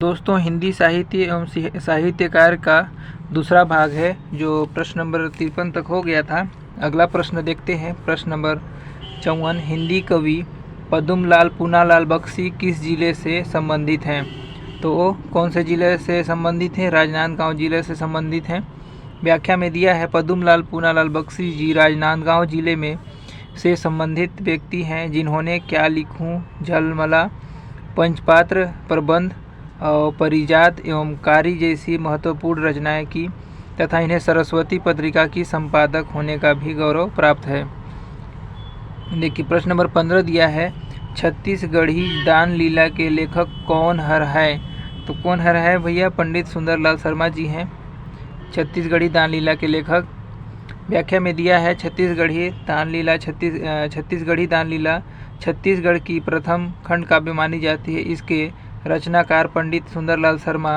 दोस्तों हिंदी साहित्य एवं साहित्यकार का दूसरा भाग है जो प्रश्न नंबर 53 तक हो गया था। अगला प्रश्न देखते हैं। प्रश्न नंबर 54, हिंदी कवि पद्मलाल पूनालाल बख्शी किस जिले से संबंधित हैं? तो वो कौन से जिले से संबंधित हैं? राजनांदगांव जिले से संबंधित हैं। व्याख्या में दिया है पद्मलाल पूनालाल बख्शी जी राजनांदगांव जिले में से संबंधित व्यक्ति हैं जिन्होंने क्या लिखूं, झलमला, पंचपात्र, प्रबंध, परिजात एवं कारी जैसी महत्वपूर्ण रचनाएं की तथा इन्हें सरस्वती पत्रिका की संपादक होने का भी गौरव प्राप्त है। देखिए प्रश्न नंबर 15 दिया है, छत्तीसगढ़ी दान लीला के लेखक कौन हर है? तो कौन हर है भैया? पंडित सुंदरलाल शर्मा जी हैं छत्तीसगढ़ी दान लीला के लेखक। व्याख्या में दिया है छत्तीसगढ़ी दान लीला छत्तीसगढ़ की प्रथम खंड काव्य मानी जाती है। इसके रचनाकार पंडित सुंदरलाल शर्मा,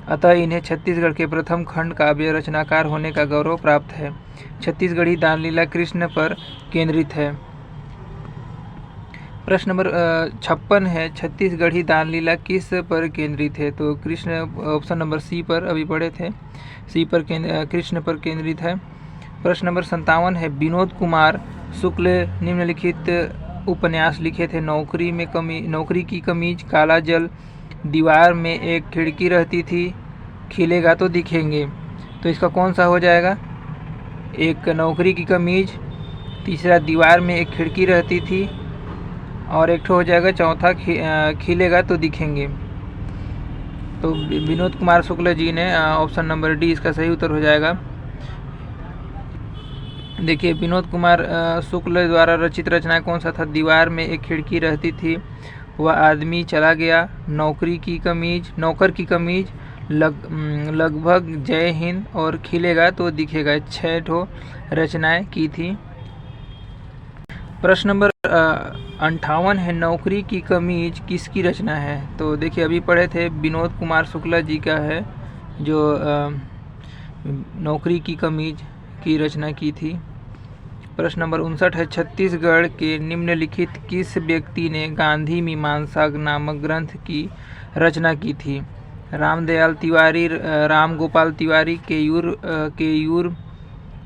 अतः इन्हें छत्तीसगढ़ के प्रथम खंड काव्य रचनाकार होने का गौरव प्राप्त है। छत्तीसगढ़ी दान लीला कृष्ण पर केंद्रित है। प्रश्न नंबर 56 है, छत्तीसगढ़ी दान लीला किस पर केंद्रित है? तो कृष्ण, ऑप्शन नंबर सी पर अभी पढ़े थे, सी पर कृष्ण पर केंद्रित है। प्रश्न नंबर 57 है, विनोद कुमार शुक्ल निम्नलिखित उपन्यास लिखे थे। नौकरी की कमीज, काला जल, दीवार में एक खिड़की रहती थी, खिलेगा तो दिखेंगे। तो इसका कौन सा हो जाएगा? एक नौकरी की कमीज, तीसरा दीवार में एक खिड़की रहती थी और एक हो जाएगा चौथा खिलेगा तो दिखेंगे। तो विनोद कुमार शुक्ल जी ने, ऑप्शन नंबर डी इसका सही उत्तर हो जाएगा। देखिए विनोद कुमार शुक्ल द्वारा रचित रचना कौन सा था? दीवार में एक खिड़की रहती थी, वह आदमी चला गया, नौकर की कमीज, लगभग जय हिंद और खिलेगा तो दिखेगा। 6 ठो रचनाएं की थी। प्रश्न नंबर 58 है, नौकरी की कमीज किसकी रचना है? तो देखिए अभी पढ़े थे विनोद कुमार शुक्ला जी का है जो नौकरी की कमीज की रचना की थी। प्रश्न नंबर 59 है, छत्तीसगढ़ के निम्नलिखित किस व्यक्ति ने गांधी मीमांसा नामक ग्रंथ की रचना की थी? रामदयाल तिवारी, राम गोपाल तिवारी, केयूर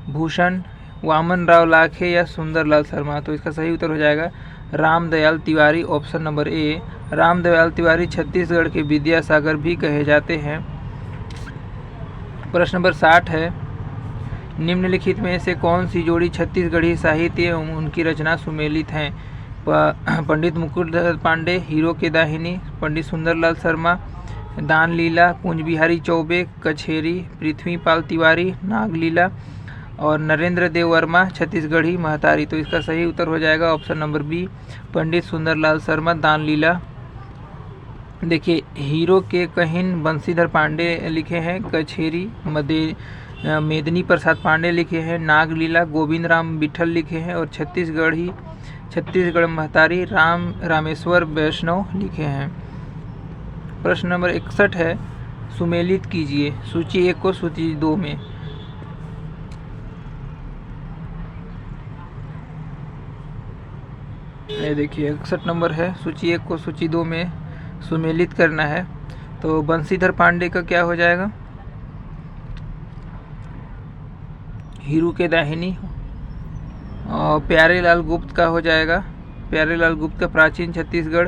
भूषण, वामन राव लाखे या सुंदरलाल शर्मा? तो इसका सही उत्तर हो जाएगा रामदयाल तिवारी, ऑप्शन नंबर ए। रामदयाल तिवारी छत्तीसगढ़ के विद्यासागर भी कहे जाते हैं। प्रश्न नंबर 60 है, निम्नलिखित में से कौन सी जोड़ी छत्तीसगढ़ी साहित्य एवं उनकी रचना सुमेलित हैं? पंडित मुकुटधर पांडे, हीरो के दाहिनी, पंडित सुंदरलाल शर्मा, दान लीला, कुंज बिहारी चौबे, कछेरी, पृथ्वीपाल तिवारी, नागलीला और नरेंद्र देव वर्मा छत्तीसगढ़ी महतारी? तो इसका सही उत्तर हो जाएगा option number B, Pandit Sundarlal Sharma, दान लीला। देखिए हीरो के कहिन बंशीधर पांडे लिखे हैं, कछेरी मेदिनी प्रसाद पांडे लिखे हैं, नागलीला गोविंद राम बिठल लिखे हैं और छत्तीसगढ़ महतारी रामेश्वर वैष्णव लिखे हैं। प्रश्न नंबर 61 है, सुमेलित कीजिए सूची 1 को सूची 2 में। ये देखिए 61 नंबर है, सूची 1 को सूची 2 में सुमेलित करना है। तो बंशीधर पांडे का क्या हो जाएगा? हीरू के दाहिनी। और प्यारेलाल गुप्त का हो जाएगा, प्यारेलाल गुप्त का प्राचीन छत्तीसगढ़।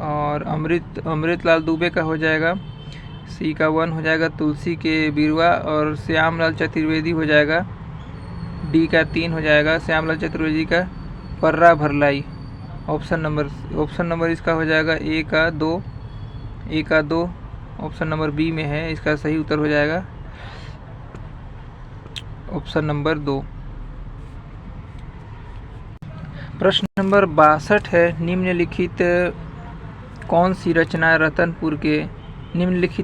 और अमृतलाल दुबे का हो जाएगा, सी का 1 हो जाएगा तुलसी के बिरवा। और श्यामलाल चतुर्वेदी हो जाएगा, डी का 3 हो जाएगा श्यामलाल चतुर्वेदी का पर्रा भरलाई। ऑप्शन नंबर इसका हो जाएगा ए का 2 ऑप्शन नंबर बी में है, इसका सही उत्तर हो जाएगा ऑप्शन नंबर 2। प्रश्न नंबर 62 है, निम्नलिखित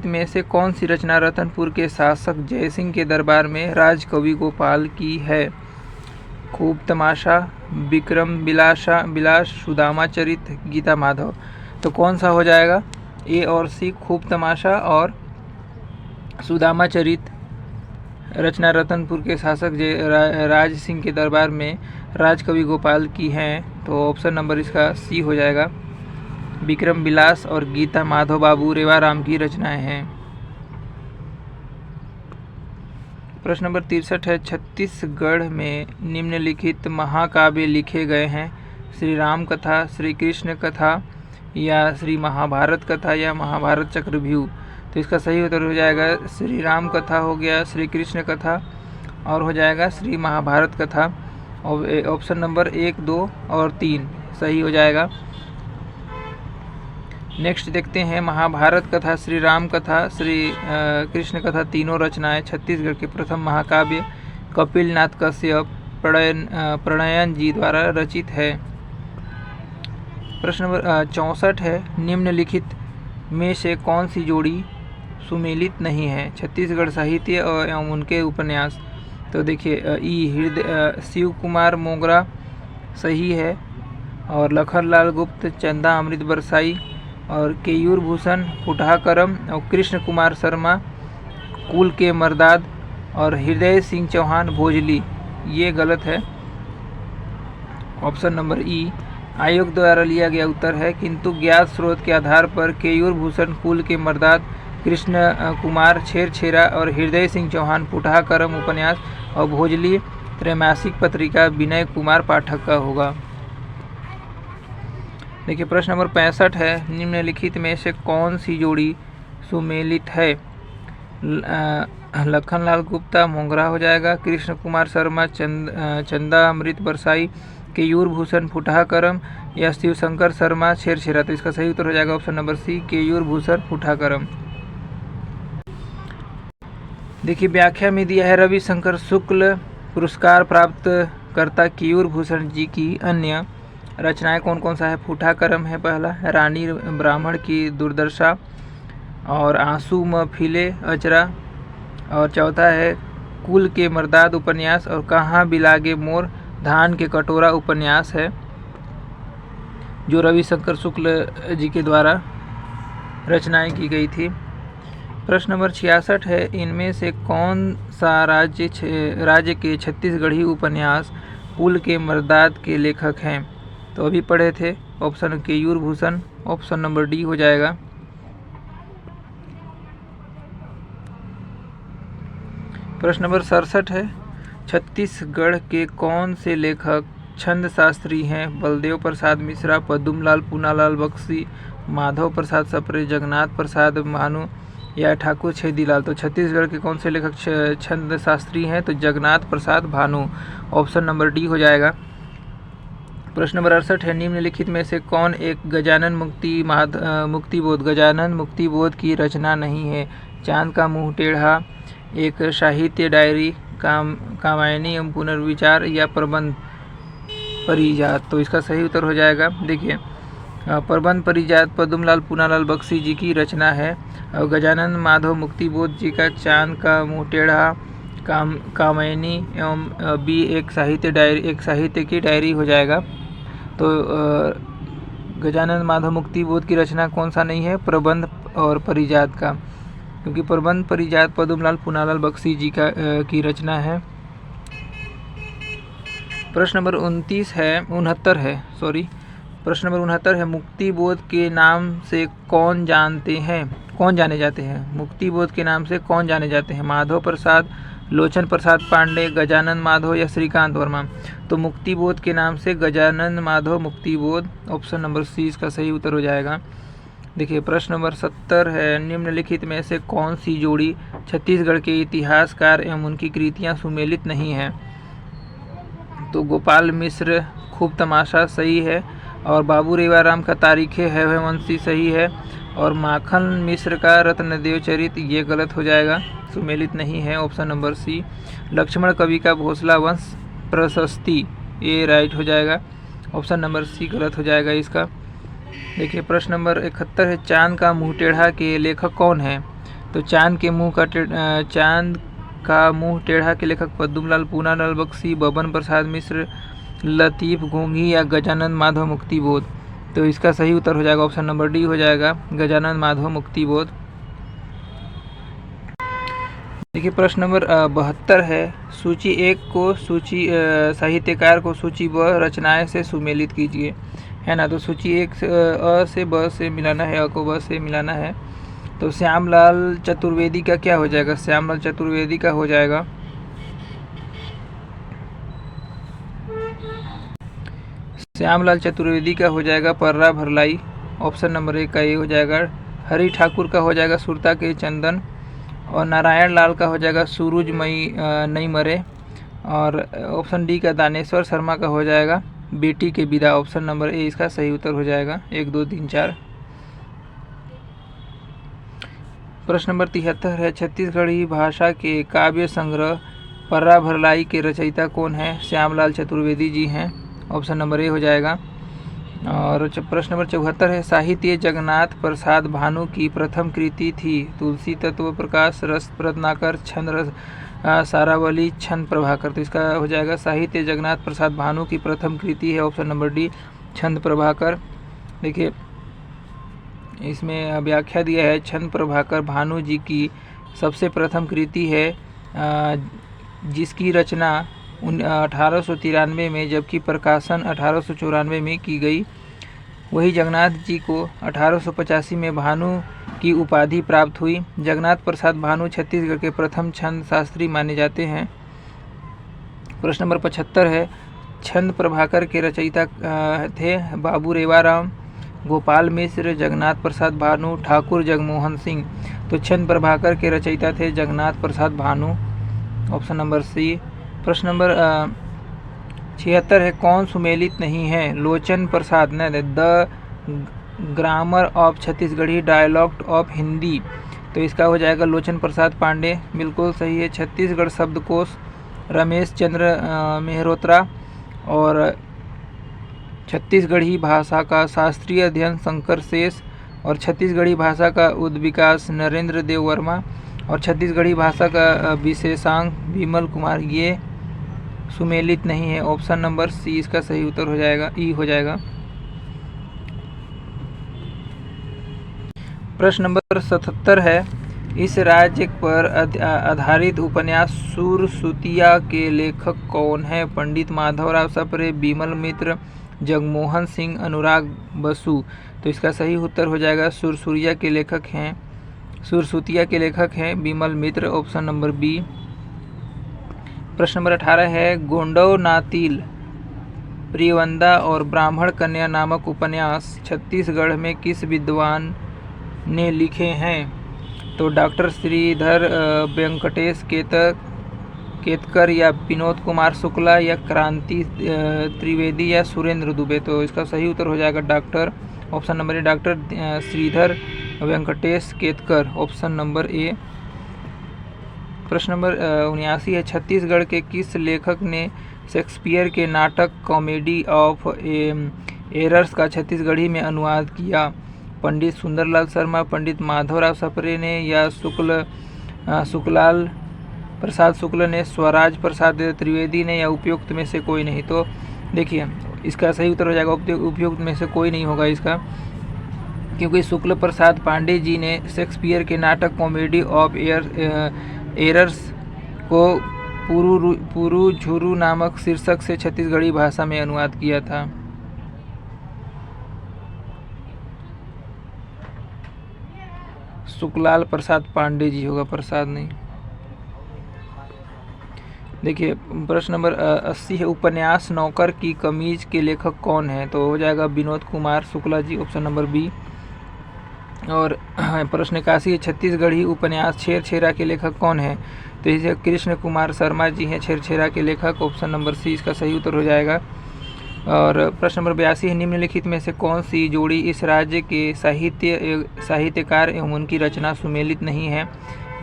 में से कौन सी रचना रतनपुर के शासक जयसिंह के दरबार में राजकवि गोपाल की है? खूब तमाशा, विक्रम विलास, सुदामा चरित, गीता माधव? तो कौन सा हो जाएगा? ए और सी, खूब तमाशा और सुदामा चरित रचना रतनपुर के शासक राज सिंह के दरबार में राजकवि गोपाल की हैं, तो ऑप्शन नंबर इसका सी हो जाएगा। विक्रम विलास और गीता माधव बाबू रेवाराम की रचनाएं हैं। प्रश्न नंबर 63 है, छत्तीसगढ़ में निम्नलिखित महाकाव्य लिखे गए हैं। श्री राम कथा, श्री कृष्ण कथा या श्री महाभारत कथा या महाभारत चक्रव्यूह। तो इसका सही उत्तर हो जाएगा श्री राम कथा हो गया, श्री कृष्ण कथा और हो जाएगा श्री महाभारत कथा। ऑप्शन नंबर 1, 2 और 3 सही हो जाएगा। नेक्स्ट देखते हैं महाभारत कथा, श्री राम कथा, श्री कृष्ण कथा तीनों रचनाएं छत्तीसगढ़ के प्रथम महाकाव्य कपिलनाथ कश्यप प्रणयन जी द्वारा रचित है। प्रश्न नंबर 64 है, निम्नलिखित में से कौन सी जोड़ी सुमेलित नहीं है? छत्तीसगढ़ साहित्य एवं उनके उपन्यास। तो देखिए हृदय शिव कुमार मोगरा सही है, और लखनलाल गुप्त चंदा अमृत बरसाई और केयूर भूषण फुटहाकरम और कृष्ण कुमार शर्मा कुल के मर्दाद और हृदय सिंह चौहान भोजली, ये गलत है। ऑप्शन नंबर ई आयोग द्वारा लिया गया उत्तर है, किंतु ज्ञात स्रोत के आधार पर केयूर भूषण कुल के मर्दाद, कृष्ण कुमार छेरछेरा और हृदय सिंह चौहान फुटहाकरम उपन्यास और भोजली त्रैमासिक पत्रिका विनय कुमार पाठक का होगा। देखिए प्रश्न नंबर 65 है, निम्नलिखित में से कौन सी जोड़ी सुमेलित है? लखनलाल गुप्ता मोगरा हो जाएगा, कृष्ण कुमार शर्मा चंदा अमृत बरसाई, केयूर भूषण फुटहाकरम या शिवशंकर शर्मा छेरछेरा। तो इसका सही उत्तर हो जाएगा ऑप्शन नंबर सी केयूर भूषण फुटहाकरम। देखिए व्याख्या में दिया है, रविशंकर शुक्ल पुरस्कार प्राप्त कर्ता केयूर भूषण जी की अन्य रचनाएं कौन कौन सा है? फुटहाकरम है पहला, रानी ब्राह्मण की दुर्दशा और आंसू म फिले अचरा, और चौथा है कुल के मर्दाद उपन्यास और कहाँ बिलागे मोर धान के कटोरा उपन्यास है, जो रविशंकर शुक्ल जी के द्वारा रचनाएं की गई थी। प्रश्न नंबर 66 है, इनमें से कौन सा राज्य के छत्तीसगढ़ी उपन्यास कुल के मर्दाद के लेखक हैं? तो अभी पढ़े थे, option Keyur Bhushan, option number D हो जाएगा। प्रश्न नंबर 67 है, छत्तीसगढ़ के कौन से लेखक छंद शास्त्री हैं? बलदेव प्रसाद मिश्रा, पद्मलाल पूनालाल बख्शी, माधव प्रसाद सप्रे, जगन्नाथ प्रसाद भानु या ठाकुर छेदीलाल। तो छत्तीसगढ़ के कौन से लेखक छंद शास्त्री हैं? तो जगन्नाथ प्रसाद भानु, ऑप्शन नंबर डी हो जाएगा। प्रश्न नंबर 68 है, निम्नलिखित में से कौन एक गजानन मुक्तिबोध की रचना नहीं है? चांद का मुंह टेढ़ा, एक साहित्य डायरी, कामायनी एवं पुनर्विचार या प्रबंध परिजात। तो इसका सही उत्तर हो जाएगा, देखिए प्रबंध परिजात पद्मलाल पूनालाल बख्शी जी की रचना है, और गजानन माधव मुक्तिबोध जी का चांद का मुंह टेढ़ा, कामायनी एवं बी एक साहित्य की डायरी हो जाएगा। तो गजानन माधव मुक्तिबोध की रचना कौन सा नहीं है? प्रबंध और परिजात का, क्योंकि प्रबंध परिजात पद्मलाल पूनालाल बख्शी जी की रचना है। प्रश्न नंबर 69 है, मुक्तिबोध के नाम से कौन जाने जाते हैं? मुक्तिबोध के नाम से कौन जाने जाते हैं? माधव प्रसाद, लोचन प्रसाद पांडे, गजानन माधव या श्रीकांत वर्मा। तो मुक्तिबोध के नाम से Gajanan Madhav Muktibodh, option number C इसका सही उत्तर हो जाएगा। देखिए प्रश्न नंबर 70 है, निम्नलिखित में से कौन सी जोड़ी छत्तीसगढ़ के इतिहासकार एवं उनकी कृतियां सुमेलित नहीं है? तो गोपाल मिश्र खूब तमाशा सही है, और बाबू रेवाराम का तारीखे है वंशी सही है, और माखन मिश्र का रत्नदेव चरित ये गलत हो जाएगा, सुमेलित नहीं है, ऑप्शन नंबर सी। लक्ष्मण कवि का भोसला वंश प्रशस्ति ये राइट हो जाएगा, ऑप्शन नंबर सी गलत हो जाएगा इसका। देखिए प्रश्न नंबर 71 है, चांद का मुंह टेढ़ा के लेखक कौन है? तो चांद का मुंह टेढ़ा के लेखक पद्मलाल पूनालाल बख्शी, बबन प्रसाद मिश्र, लतीफ घोंघी या गजानन माधव मुक्तिबोध। तो इसका सही उत्तर हो जाएगा ऑप्शन नंबर डी हो जाएगा, गजानन माधव मुक्तिबोध। देखिए प्रश्न नंबर 72 है, सूची 1 को साहित्यकार को सूची ब रचनाएं से सुमेलित कीजिए, है ना। तो सूची 1 अ से ब से मिलाना है, अ को ब से मिलाना है। तो श्यामलाल चतुर्वेदी का क्या हो जाएगा? श्यामलाल चतुर्वेदी का हो जाएगा पर्रा भरलाई, ऑप्शन नंबर 1 का ये हो जाएगा। हरि ठाकुर का हो जाएगा सुरता के चंदन, और नारायण लाल का हो जाएगा सूरजमई नहीं मरे, और ऑप्शन डी का दानेश्वर शर्मा का हो जाएगा बेटी के विदा। ऑप्शन नंबर ए इसका सही उत्तर हो जाएगा। 1 2 3 4। प्रश्न नंबर 73 है, छत्तीसगढ़ी भाषा के काव्य संग्रह पर्रा भरलाई के रचयिता कौन है? श्यामलाल चतुर्वेदी जी हैं। ऑप्शन नंबर ए हो जाएगा। और प्रश्न नंबर 74 है, साहित्य जगन्नाथ प्रसाद भानु की प्रथम कृति थी? तुलसी तत्व प्रकाश, रस रत्नाकर, छंद रस सारावली, छंद प्रभाकर। तो इसका हो जाएगा साहित्य जगन्नाथ प्रसाद भानु की प्रथम कृति है ऑप्शन नंबर डी, छंद प्रभाकर। देखिए इसमें व्याख्या दिया है, छंद प्रभाकर भानु जी की सबसे प्रथम कृति है जिसकी रचना 1893 में जबकि प्रकाशन 1894 में की गई। वही जगन्नाथ जी को 1885 में भानु की उपाधि प्राप्त हुई। जगन्नाथ प्रसाद भानु छत्तीसगढ़ के प्रथम छंद शास्त्री माने जाते हैं। प्रश्न नंबर 75 है, छंद प्रभाकर के रचयिता थे बाबू रेवाराम, गोपाल मिश्र, जगन्नाथ प्रसाद भानु, ठाकुर जगमोहन सिंह। तो छंद प्रभाकर के रचयिता थे जगन्नाथ प्रसाद भानु, ऑप्शन नंबर सी। प्रश्न नंबर 76 है, कौन सुमेलित नहीं है? लोचन प्रसाद ने the grammar of Chhattisgarhi dialogue of Hindi. तो इसका हो जाएगा लोचन प्रसाद पांडे, बिल्कुल सही है। छत्तीसगढ़ शब्दकोश रमेश चंद्र मेहरोत्रा, और छत्तीसगढ़ी भाषा का शास्त्रीय अध्ययन शंकर शेष, और छत्तीसगढ़ी भाषा का उद्विकास नरेंद्र देव वर्मा, और छत्तीसगढ़ी भाषा का विशेषांक विमल कुमार। ये सुमेलित नहीं है। ऑप्शन नंबर सी इसका सही उत्तर हो जाएगा, ई हो जाएगा। प्रश्न नंबर 77 है, इस राज्य पर आधारित उपन्यास सुरसुतिया के लेखक कौन है? पंडित माधवराव सप्रे, बिमल मित्र, जगमोहन सिंह, अनुराग बसु। तो इसका सही उत्तर हो जाएगा सुरसुतिया के लेखक हैं बिमल मित्र, ऑप्शन नंबर बी। प्रश्न नंबर 18 है, गोंडव नातिल, प्रियवंदा और ब्राह्मण कन्या नामक उपन्यास छत्तीसगढ़ में किस विद्वान ने लिखे हैं? तो डॉक्टर श्रीधर वेंकटेश केतकर, या विनोद कुमार शुक्ला, या क्रांति त्रिवेदी, या सुरेंद्र दुबे। तो इसका सही उत्तर हो जाएगा option number A doctor Shridhar Venkatesh Ketkar, option number A. प्रश्न नंबर 79 है, छत्तीसगढ़ के किस लेखक ने शेक्सपियर के नाटक कॉमेडी ऑफ एरर्स का छत्तीसगढ़ी में अनुवाद किया? पंडित सुंदरलाल शर्मा, पंडित माधवराव सप्रे ने, या शुक्लाल प्रसाद शुक्ल ने, स्वराज प्रसाद त्रिवेदी ने, या उपयुक्त में से कोई नहीं। तो देखिए इसका सही उत्तर हो जाएगा उपयुक्त में से कोई नहीं होगा इसका, क्योंकि शुक्ल प्रसाद पांडे जी ने शेक्सपियर के नाटक कॉमेडी ऑफ एरर्स को पुरु झुरु नामक शीर्षक से छत्तीसगढ़ी भाषा में अनुवाद किया था। शुक्लाल प्रसाद पांडे जी होगा, प्रसाद नहीं। देखिए प्रश्न नंबर 80 है, उपन्यास नौकर की कमीज के लेखक कौन है? तो हो जाएगा Vinod Kumar Shukla ji, option number B. और प्रश्न 81 है, छत्तीसगढ़ी उपन्यास छेरछेरा के लेखक कौन है? तो इसे कृष्ण कुमार शर्मा जी हैं छेरछेरा के लेखक, ऑप्शन नंबर सी इसका सही उत्तर हो जाएगा। और प्रश्न नंबर 82 है, निम्नलिखित में से कौन सी जोड़ी इस राज्य के साहित्यकार एवं उनकी रचना सुमेलित नहीं है?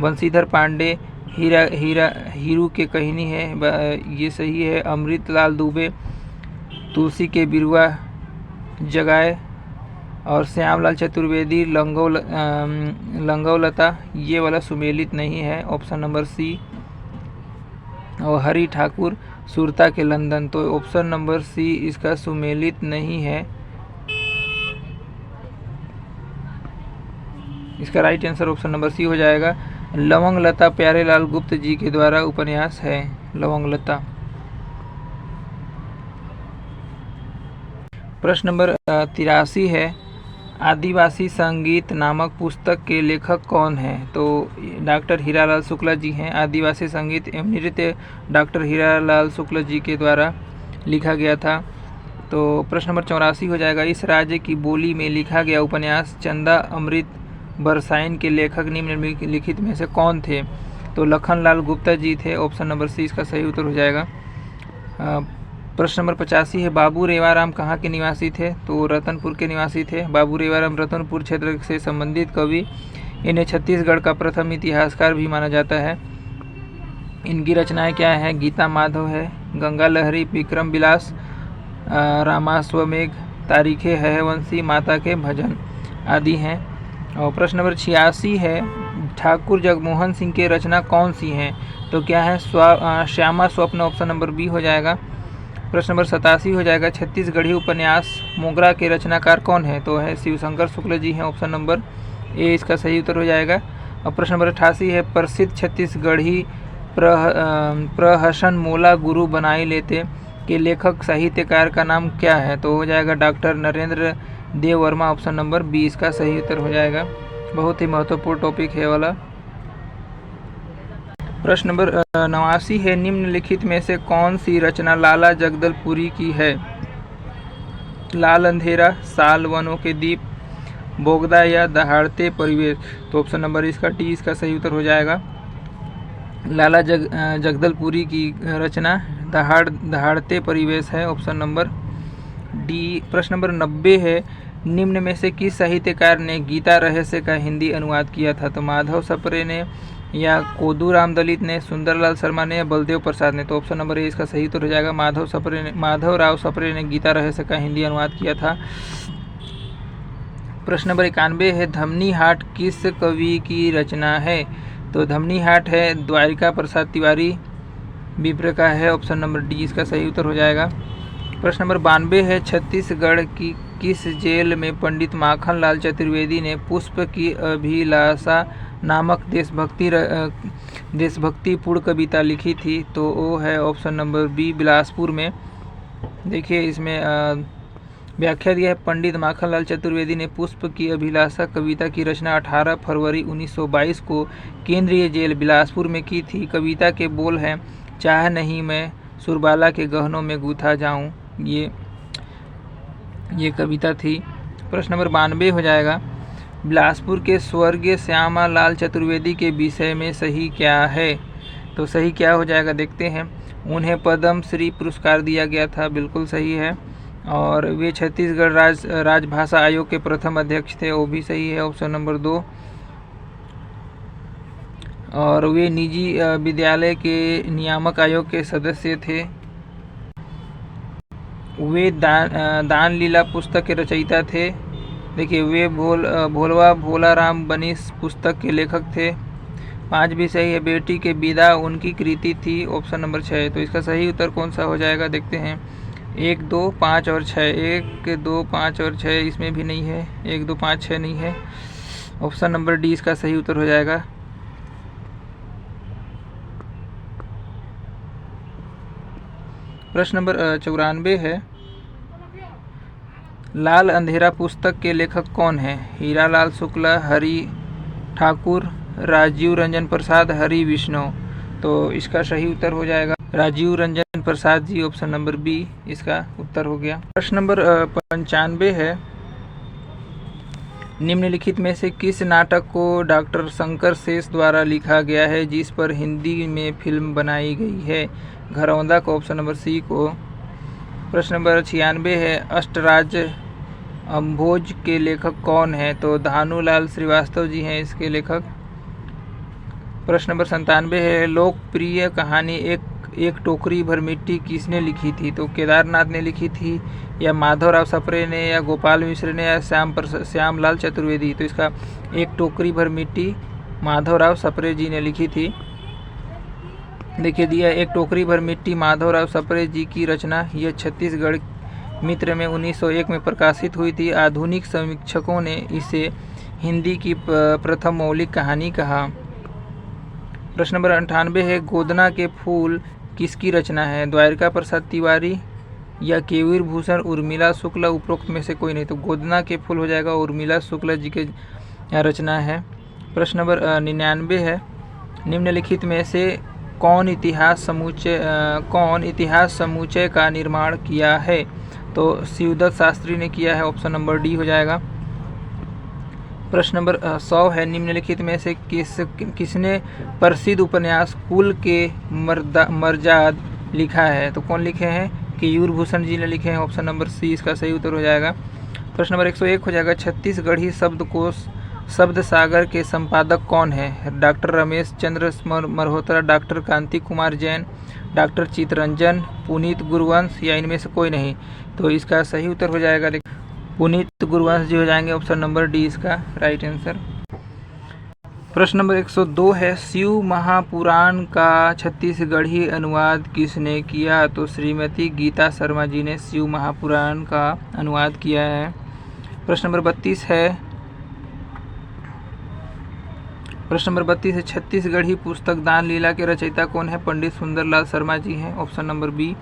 बंशीधर पांडे हीरू के कहनी है, ये सही है। अमृतलाल दुबे तुलसी के बिरुआ जगाए, और श्यामलाल चतुर्वेदी लंगौलता, ये वाला सुमेलित नहीं है, ऑप्शन नंबर सी। और हरि ठाकुर सुरता के लंदन, तो ऑप्शन नंबर सी इसका सुमेलित नहीं है। इसका right answer option number C हो जाएगा। लवंग लता प्यारेलाल गुप्त जी के द्वारा उपन्यास है लवंग लता। प्रश्न नंबर 83 है, आदिवासी संगीत नामक पुस्तक के लेखक कौन हैं? तो डॉक्टर हीरालाल शुक्ला जी हैं। आदिवासी संगीत एवं नृत्य डॉक्टर हीरालाल शुक्ला जी के द्वारा लिखा गया था। तो प्रश्न नंबर 84 हो जाएगा, इस राज्य की बोली में लिखा गया उपन्यास चंदा अमृत बरसाइन के लेखक निम्नलिखित में से कौन थे? तो लखनलाल गुप्ता जी थे। ऑप्शन नंबर सी इसका सही उत्तर हो जाएगा। प्रश्न नंबर 85 है, बाबू रेवाराम कहाँ के निवासी थे? तो रतनपुर के निवासी थे। बाबू रेवाराम रतनपुर क्षेत्र से संबंधित कवि, इन्हें छत्तीसगढ़ का प्रथम इतिहासकार भी माना जाता है। इनकी रचनाएं क्या हैं? गीता माधव है, गंगा लहरी, विक्रम विलास, रामाश्वमेघ, तारीखे हयवंशी, माता के भजन आदि हैं। और प्रश्न नंबर 86 है, ठाकुर जगमोहन सिंह के रचना कौन सी हैं? तो क्या है? श्यामा स्वप्न। ऑप्शन नंबर बी हो जाएगा। प्रश्न नंबर 87 हो जाएगा, छत्तीसगढ़ी उपन्यास मोगरा के रचनाकार कौन है? तो है शिवशंकर शुक्ल जी हैं। ऑप्शन नंबर ए इसका सही उत्तर हो जाएगा। और प्रश्न नंबर 88 है, प्रसिद्ध छत्तीसगढ़ी प्रहसन मोला गुरु बनाई लेते के लेखक साहित्यकार का नाम क्या है? तो हो जाएगा डॉक्टर नरेंद्र देव वर्मा। ऑप्शन नंबर बी इसका सही उत्तर हो जाएगा। बहुत ही महत्वपूर्ण टॉपिक है वाला। प्रश्न नंबर 89 है, निम्नलिखित में से कौन सी रचना लाला जगदलपुरी की है? लाल अंधेरा, साल, वनों के दीप, बोगदा या दहाड़ते परिवेश। तो ऑप्शन नंबर इसका टी इसका सही उत्तर हो जाएगा। लाला जगदलपुरी की रचना दहाड़ते परिवेश है। Option number D. प्रश्न नंबर 90 है, निम्न में से किस साहित्यकार ने गीता रहस्य का हिंदी अनुवाद किया था? तो माधव सप्रे ने, या कोदूराम दलित ने, सुंदरलाल शर्मा ने, या बलदेव प्रसाद ने। तो ऑप्शन नंबर ए इसका सही उत्तर हो जाएगा। माधव राव सप्रे ने गीता रहस्य का हिंदी अनुवाद किया था। प्रश्न नंबर 91 है, धमनी हाट किस कवि की रचना है? तो धमनी हाट है द्वारिका प्रसाद तिवारी विप्र का है। ऑप्शन नंबर डी इसका सही उत्तर हो जाएगा। प्रश्न नंबर 92 है, छत्तीसगढ़ की किस जेल में पंडित माखन लाल चतुर्वेदी ने पुष्प की अभिलाषा नामक देशभक्तिपूर्ण कविता लिखी थी? तो वो है ऑप्शन नंबर बी बिलासपुर में। देखिए इसमें व्याख्या दिया है, पंडित माखनलाल चतुर्वेदी ने पुष्प की अभिलाषा कविता की रचना 18 फरवरी 1922 को केंद्रीय जेल बिलासपुर में की थी। कविता के बोल हैं, चाह नहीं मैं सुरबाला के गहनों में गूथा जाऊं। ये कविता थी। प्रश्न नंबर 92 हो जाएगा, बिलासपुर के स्वर्गीय श्यामा लाल चतुर्वेदी के विषय में सही क्या है? तो सही क्या हो जाएगा देखते हैं। उन्हें पद्म श्री पुरस्कार दिया गया था, बिल्कुल सही है। और वे छत्तीसगढ़ राजभाषा आयोग के प्रथम अध्यक्ष थे, वो भी सही है। Option number 2। और वे निजी विद्यालय के नियामक आयोग के सदस्य थे। वे दान लीला पुस्तक के रचयिता थे। देखिए वे भोलवा भोलाराम बनीस पुस्तक के लेखक थे। 5 भी सही है। बेटी के विदा उनकी कृति थी। Option number 6। तो इसका सही उत्तर कौन सा हो जाएगा देखते हैं। 1, 2, 5 और 6। 1, 2, 5 और 6 इसमें भी नहीं है। 1, 2, 5, 6 नहीं है। ऑप्शन नंबर डी इसका सही उत्तर हो जाएगा। प्रश्न नंबर 94 है, लाल अंधेरा पुस्तक के लेखक कौन हैं? हीरालाल शुक्ला, हरि ठाकुर, राजीव रंजन प्रसाद, हरि विष्णु। तो इसका सही उत्तर हो जाएगा Rajiv Ranjan Prasad ji. Option number B इसका उत्तर हो गया। प्रश्न नंबर 95 है, निम्नलिखित में से किस नाटक को डॉक्टर शंकर शेष द्वारा लिखा गया है जिस पर हिंदी में फिल्म बनाई गई है? घरौंदा को। ऑप्शन नंबर सी को। प्रश्न नंबर 96 है, अष्टराज अम्भोज के लेखक कौन है? तो धानुलाल श्रीवास्तव जी हैं इसके लेखक। प्रश्न नंबर 97 है, लोकप्रिय कहानी एक टोकरी भर मिट्टी किसने लिखी थी? तो केदारनाथ ने लिखी थी, या माधवराव सप्रे ने, या गोपाल मिश्र ने, या श्यामलाल चतुर्वेदी। तो इसका एक टोकरी भर मिट्टी माधवराव सप्रे जी ने लिखी थी। देखिए दिया, एक टोकरी भर मिट्टी माधवराव सप्रे जी की रचना। यह छत्तीसगढ़ मित्र में 1901 में प्रकाशित हुई थी। आधुनिक समीक्षकों ने इसे हिंदी की प्रथम मौलिक कहानी कहा। प्रश्न नंबर 98 है गोदना के फूल किसकी रचना है? द्वारिका प्रसाद तिवारी या केवीर भूषण उर्मिला शुक्ला, उपरोक्त में से कोई नहीं। तो गोदना के फूल हो जाएगा, उर्मिला शुक्ला जी के रचना है। प्रश्न नंबर 99 है निम्नलिखित में से कौन इतिहास समुच्चय का निर्माण किया है? तो शिवदत्त शास्त्री ने किया है, ऑप्शन नंबर डी हो जाएगा। प्रश्न नंबर 100 है निम्नलिखित में से किसने प्रसिद्ध उपन्यास कुल के मर्जाद लिखा है? तो कौन लिखे हैं? केयूर भूषण जी ने लिखे हैं, ऑप्शन नंबर सी इसका सही उत्तर हो जाएगा। प्रश्न नंबर 101 हो जाएगा छत्तीसगढ़ी शब्दकोश शब्द सागर के संपादक कौन है? डॉक्टर रमेश चंद्र मल्होत्रा, डॉक्टर कांति कुमार जैन, डॉक्टर चितरंजन, पुनीत गुरुवंश या इनमें से कोई नहीं। तो इसका सही उत्तर हो जाएगा पुनीत गुरुवंश जी हो जाएंगे, ऑप्शन नंबर डी इसका राइट आंसर। प्रश्न नंबर 102 है शिव महापुराण का छत्तीसगढ़ी अनुवाद किसने किया? तो श्रीमती गीता शर्मा जी ने शिव महापुराण का अनुवाद किया है। प्रश्न नंबर 32 है छत्तीसगढ़ी पुस्तक दान लीला के रचयिता कौन है? पंडित सुंदरलाल शर्मा जी हैं, ऑप्शन नंबर बी।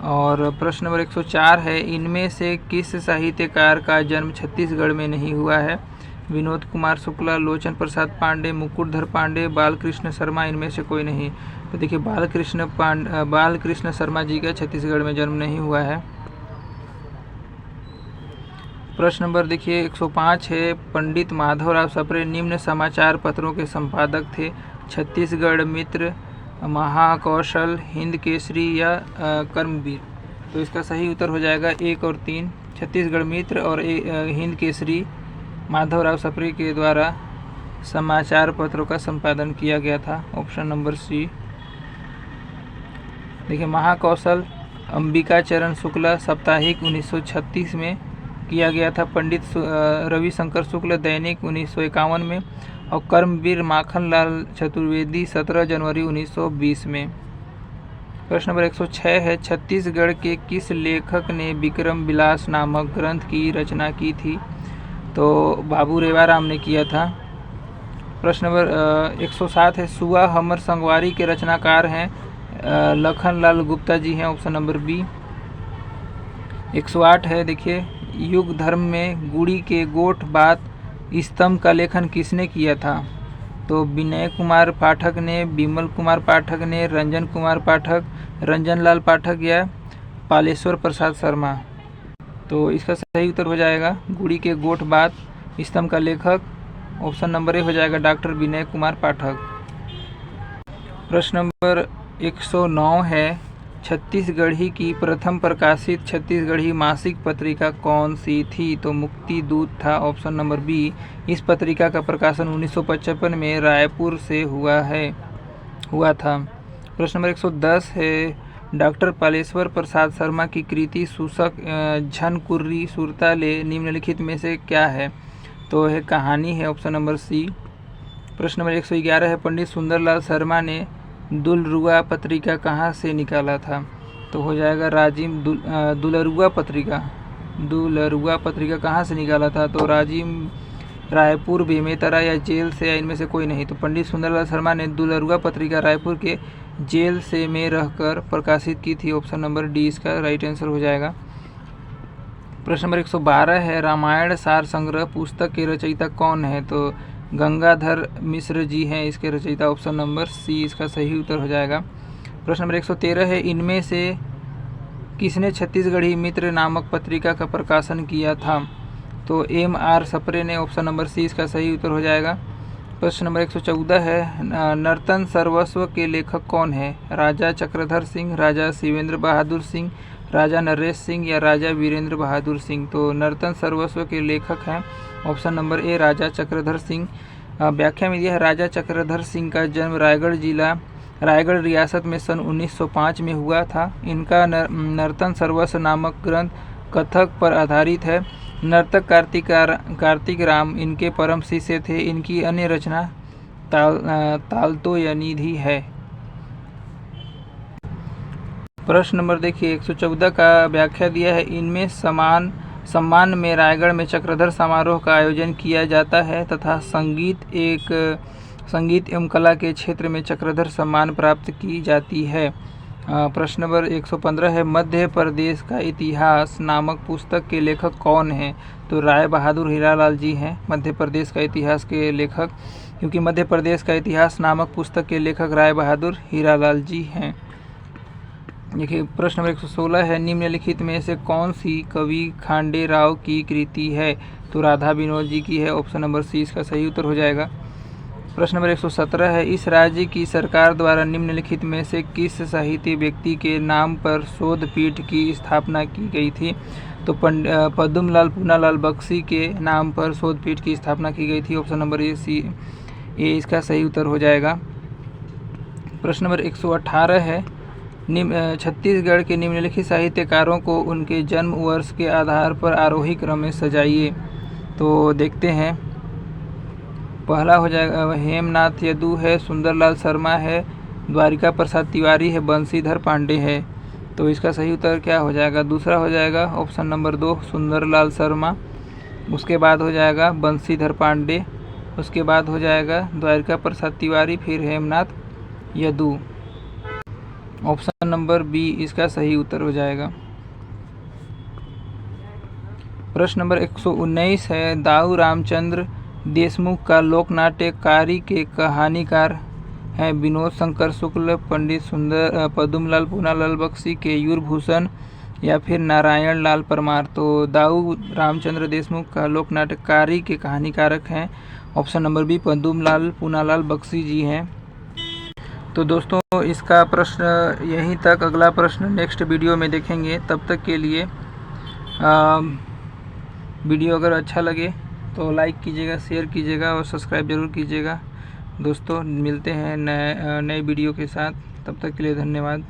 और प्रश्न नंबर 104 है इनमें से किस साहित्यकार का जन्म छत्तीसगढ़ में नहीं हुआ है? विनोद कुमार शुक्ला, लोचन प्रसाद पांडे, मुकुटधर पांडे, बालकृष्ण शर्मा, इनमें से कोई नहीं। तो देखिए बालकृष्ण शर्मा जी का छत्तीसगढ़ में जन्म नहीं हुआ है। प्रश्न नंबर देखिए 105 है पंडित माधवराव सप्रे निम्न समाचार पत्रों के संपादक थे? छत्तीसगढ़ मित्र, महाकौशल, हिंद केसरी या कर्मवीर। तो इसका सही उत्तर हो जाएगा 1 और 3, छत्तीसगढ़ मित्र और हिंद केसरी माधवराव सप्रे के द्वारा समाचार पत्रों का संपादन किया गया था, ऑप्शन नंबर सी। देखिए महाकौशल अंबिका चरण शुक्ला साप्ताहिक 1936 में किया गया था, पंडित रविशंकर शुक्ल दैनिक 1951 में, और कर्मवीर माखनलाल चतुर्वेदी 17 जनवरी 1920 में। प्रश्न नंबर 106 है छत्तीसगढ़ के किस लेखक ने विक्रम विलास नामक ग्रंथ की रचना की थी? तो बाबू रेवाराम ने किया था। प्रश्न नंबर 107 है सुआ हमर संगवारी के रचनाकार हैं लखनलाल गुप्ता जी हैं, ऑप्शन नंबर बी। 108 है देखिए युग धर्म में गुड़ी के गोठ बात स्तंभ का लेखन किसने किया था? तो विनय कुमार पाठक ने, विमल कुमार पाठक ने, रंजन कुमार पाठक, रंजनलाल पाठक या पालेश्वर प्रसाद शर्मा। तो इसका सही उत्तर हो जाएगा गुड़ी के गोठ बात स्तंभ का लेखक ऑप्शन नंबर ए हो जाएगा डॉक्टर विनय कुमार पाठक। प्रश्न नंबर 109 है छत्तीसगढ़ी की प्रथम प्रकाशित छत्तीसगढ़ी मासिक पत्रिका कौन सी थी? तो मुक्ति दूत था, ऑप्शन नंबर बी। इस पत्रिका का प्रकाशन 1955 में रायपुर से हुआ था। प्रश्न नंबर 110 है डॉक्टर पालेश्वर प्रसाद शर्मा की कृति सूसक झनकुर्री सुरताले निम्नलिखित में से क्या है? तो यह कहानी है, ऑप्शन नंबर सी। प्रश्न नंबर 111 है पंडित सुंदरलाल शर्मा ने दुलरुआ पत्रिका कहाँ से निकाला था? तो हो जाएगा राजिम दुलरुआ पत्रिका कहाँ से निकाला था? तो राजिम रायपुर बेमेतरा या जेल से या इनमें से कोई नहीं। तो पंडित सुंदरलाल शर्मा ने दुलरुआ पत्रिका रायपुर के जेल से में रहकर प्रकाशित की थी, ऑप्शन नंबर डी इसका राइट आंसर हो जाएगा। प्रश्न नंबर 112 है रामायण सार संग्रह पुस्तक के रचयिता कौन है? तो गंगाधर मिश्र जी हैं इसके रचयिता, ऑप्शन नंबर सी इसका सही उत्तर हो जाएगा। प्रश्न नंबर 113 है इनमें से किसने छत्तीसगढ़ी मित्र नामक पत्रिका का प्रकाशन किया था? तो M.R. सप्रे ने, ऑप्शन नंबर सी इसका सही उत्तर हो जाएगा। प्रश्न नंबर 114 है नर्तन सर्वस्व के लेखक कौन है? राजा चक्रधर सिंह, राजा शिवेंद्र बहादुर सिंह, राजा नरेश सिंह या राजा वीरेंद्र बहादुर सिंह। तो नर्तन सर्वस्व के लेखक हैं ऑप्शन नंबर ए राजा चक्रधर सिंह। व्याख्या में दिया है राजा चक्रधर सिंह का जन्म रायगढ़ रियासत में सन 1905 में हुआ था। इनका नर्तन सर्वस्व नामक ग्रंथ कथक पर आधारित है। नर्तक कार्तिक राम इनके परम शिष्य थे। इनकी अन्य रचना तालतो या निधि है। प्रश्न नंबर देखिए 114 का व्याख्या दिया है इनमें सम्मान में रायगढ़ में चक्रधर समारोह का आयोजन किया जाता है तथा संगीत एवं कला के क्षेत्र में चक्रधर सम्मान प्राप्त की जाती है? प्रश्न नंबर 115 है, मध्य प्रदेश का इतिहास नामक पुस्तक के लेखक कौन हैं? तो राय बहादुर हीरालाल जी हैं मध्य प्रदेश का इतिहास के लेखक, क्योंकि मध्य प्रदेश का इतिहास नामक पुस्तक के लेखक राय बहादुर हीरालाल जी हैं। देखिए प्रश्न नंबर 116 है, निम्नलिखित में से कौन सी कवि खांडे राव की कृति है? तो राधा विनोद जी की है। ऑप्शन नंबर सी इसका सही उत्तर हो जाएगा। प्रश्न नंबर 117 है, इस राज्य की सरकार द्वारा निम्नलिखित में से किस साहित्य व्यक्ति के नाम पर शोध पीठ की स्थापना की गई थी? तो पद्मलाल पूनालाल बख्शी के नाम पर शोध पीठ की स्थापना की गई थी। ऑप्शन नंबर ए इसका सही उत्तर हो जाएगा। प्रश्न नंबर 118 है, छत्तीसगढ़ के निम्नलिखित साहित्यकारों को उनके जन्म वर्ष के आधार पर आरोही क्रम में सजाइए। तो देखते हैं, पहला हो जाएगा हेमनाथ यदु है, सुंदरलाल शर्मा है, द्वारिका प्रसाद तिवारी है, बंशीधर पांडे है। तो इसका सही उत्तर क्या हो जाएगा? दूसरा हो जाएगा ऑप्शन नंबर 2 सुंदरलाल शर्मा, उसके बाद हो जाएगा बंशीधर पांडे, उसके बाद हो जाएगा द्वारिका प्रसाद तिवारी, फिर Hemnath Yadu. Option number B इसका सही उत्तर हो जाएगा। प्रश्न नंबर 119 है, दाऊ रामचंद्र देशमुख का लोकनाट्य कार्य के कहानीकार हैं विनोद शंकर शुक्ल, पंडित पद्मलाल पूनालाल बख्शी, केयूर भूषण या फिर नारायण लाल परमार। तो दाऊ रामचंद्र देशमुख का लोकनाट्य कार्य के कहानीकारक हैं option number B Padmalal पूनालाल Bakshi जी हैं। तो दोस्तों इसका प्रश्न यहीं तक, अगला प्रश्न नेक्स्ट वीडियो में देखेंगे। तब तक के लिए वीडियो अगर अच्छा लगे तो लाइक कीजिएगा, शेयर कीजिएगा और सब्सक्राइब जरूर कीजिएगा। दोस्तों मिलते हैं नए वीडियो के साथ, तब तक के लिए धन्यवाद।